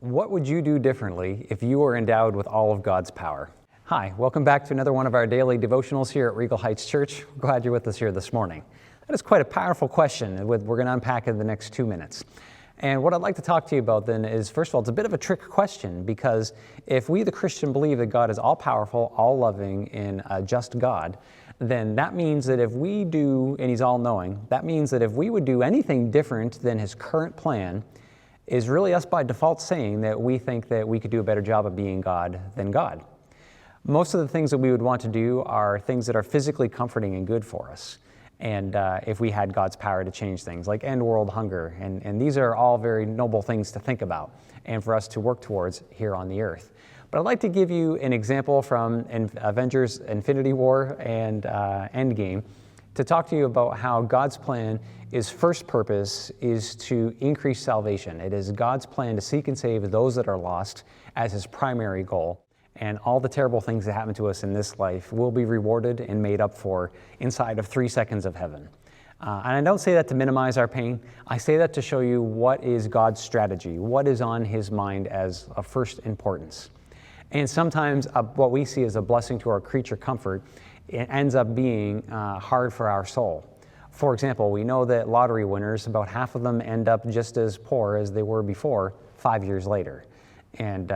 What would you do differently if you were endowed with all of God's power? Hi, welcome back to another one of our daily devotionals here at Regal Heights Church. We're glad you're with us here this morning. That is quite a powerful question we're going to unpack in the next 2 minutes. And what I'd like to talk to you about then is, first of all, it's a bit of a trick question, because if we, the Christian, believe that God is all-powerful, all-loving, and a just God, then that means that if we do, and He's all-knowing, that means that if we would do anything different than His current plan, is really us by default saying that we think that we could do a better job of being God than God. Most of the things that we would want to do are things that are physically comforting and good for us. And if we had God's power to change things, like end world hunger. And these are all very noble things to think about and for us to work towards here on the earth. But I'd like to give you an example from Avengers Infinity War and Endgame to talk to you about how God's plan, His first purpose is to increase salvation. It is God's plan to seek and save those that are lost as His primary goal. And all the terrible things that happen to us in this life will be rewarded and made up for inside of 3 seconds of heaven. And I don't say that to minimize our pain. I say that to show you what is God's strategy, what is on His mind as of first importance. And sometimes what we see as a blessing to our creature comfort, it ends up being hard for our soul. For example, we know that lottery winners, about half of them end up just as poor as they were before 5 years later. And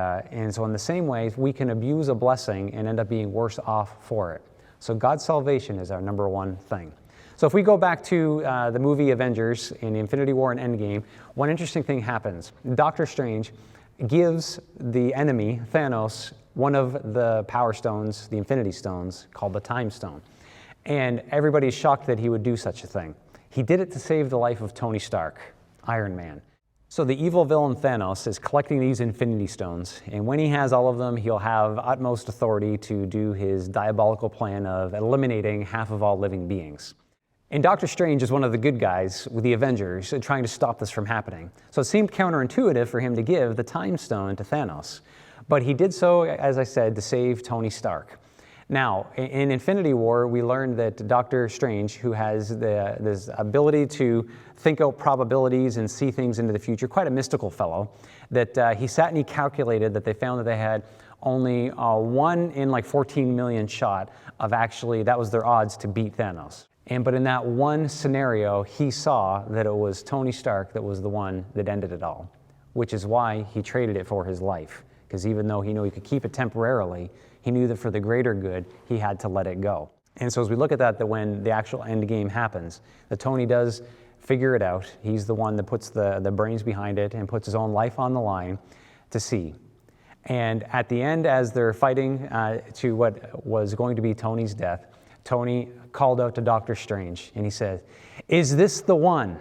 so in the same way, we can abuse a blessing and end up being worse off for it. So God's salvation is our number one thing. So if we go back to the movie Avengers in Infinity War and Endgame, one interesting thing happens. Doctor Strange gives the enemy, Thanos, one of the power stones, the Infinity Stones, called the Time Stone. And everybody's shocked that he would do such a thing. He did it to save the life of Tony Stark, Iron Man. So the evil villain Thanos is collecting these Infinity Stones, and when he has all of them, he'll have utmost authority to do his diabolical plan of eliminating half of all living beings. And Doctor Strange is one of the good guys with the Avengers trying to stop this from happening. So it seemed counterintuitive for him to give the Time Stone to Thanos. But he did so, as I said, to save Tony Stark. Now, in Infinity War, we learned that Doctor Strange, who has this ability to think out probabilities and see things into the future, quite a mystical fellow, that he sat and he calculated that they found that they had only 1 in like 14 million shot of actually, that was their odds to beat Thanos. But in that one scenario, he saw that it was Tony Stark that was the one that ended it all, which is why he traded it for his life. Because even though he knew he could keep it temporarily, he knew that for the greater good, he had to let it go. And so as we look at that when the actual end game happens, that Tony does figure it out. He's the one that puts the brains behind it and puts his own life on the line to see. And at the end, as they're fighting to what was going to be Tony's death, Tony called out to Doctor Strange and he said, "Is this the one?"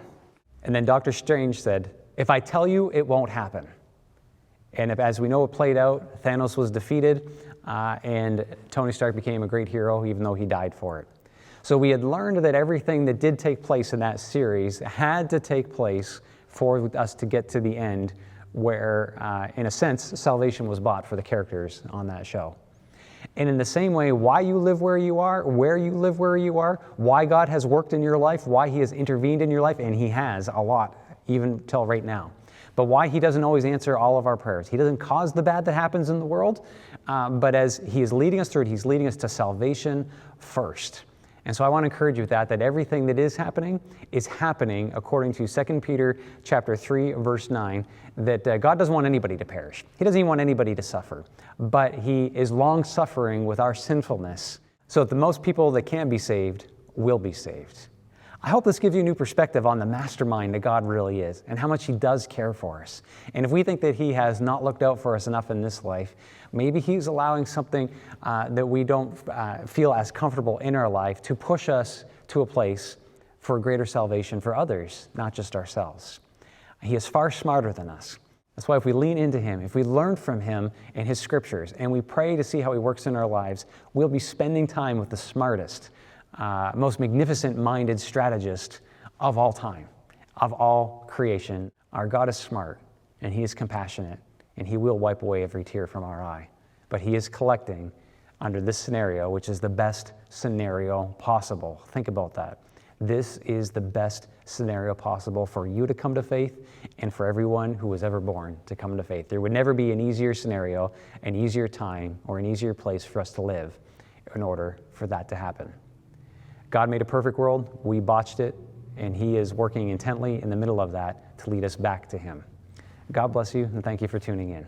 And then Doctor Strange said, "If I tell you, it won't happen." And as we know, it played out. Thanos was defeated, and Tony Stark became a great hero, even though he died for it. So we had learned that everything that did take place in that series had to take place for us to get to the end where, in a sense, salvation was bought for the characters on that show. And in the same way, why you live where you are, where you live where you are, why God has worked in your life, why He has intervened in your life, and He has a lot, even till right now. But why He doesn't always answer all of our prayers. He doesn't cause the bad that happens in the world, but as He is leading us through it, He's leading us to salvation first. And so I want to encourage you with that everything that is happening according to 2 Peter chapter 3, verse 9, that God doesn't want anybody to perish. He doesn't even want anybody to suffer, but He is long-suffering with our sinfulness, so that the most people that can be saved will be saved. I hope this gives you a new perspective on the mastermind that God really is and how much He does care for us. And if we think that He has not looked out for us enough in this life, maybe He's allowing something that we don't feel as comfortable in our life to push us to a place for greater salvation for others, not just ourselves. He is far smarter than us. That's why if we lean into Him, if we learn from Him and His scriptures, and we pray to see how He works in our lives, we'll be spending time with the smartest, most magnificent-minded strategist of all time, of all creation. Our God is smart, and He is compassionate, and He will wipe away every tear from our eye. But He is collecting under this scenario, which is the best scenario possible. Think about that. This is the best scenario possible for you to come to faith and for everyone who was ever born to come to faith. There would never be an easier scenario, an easier time, or an easier place for us to live in order for that to happen. God made a perfect world, we botched it, and He is working intently in the middle of that to lead us back to Him. God bless you, and thank you for tuning in.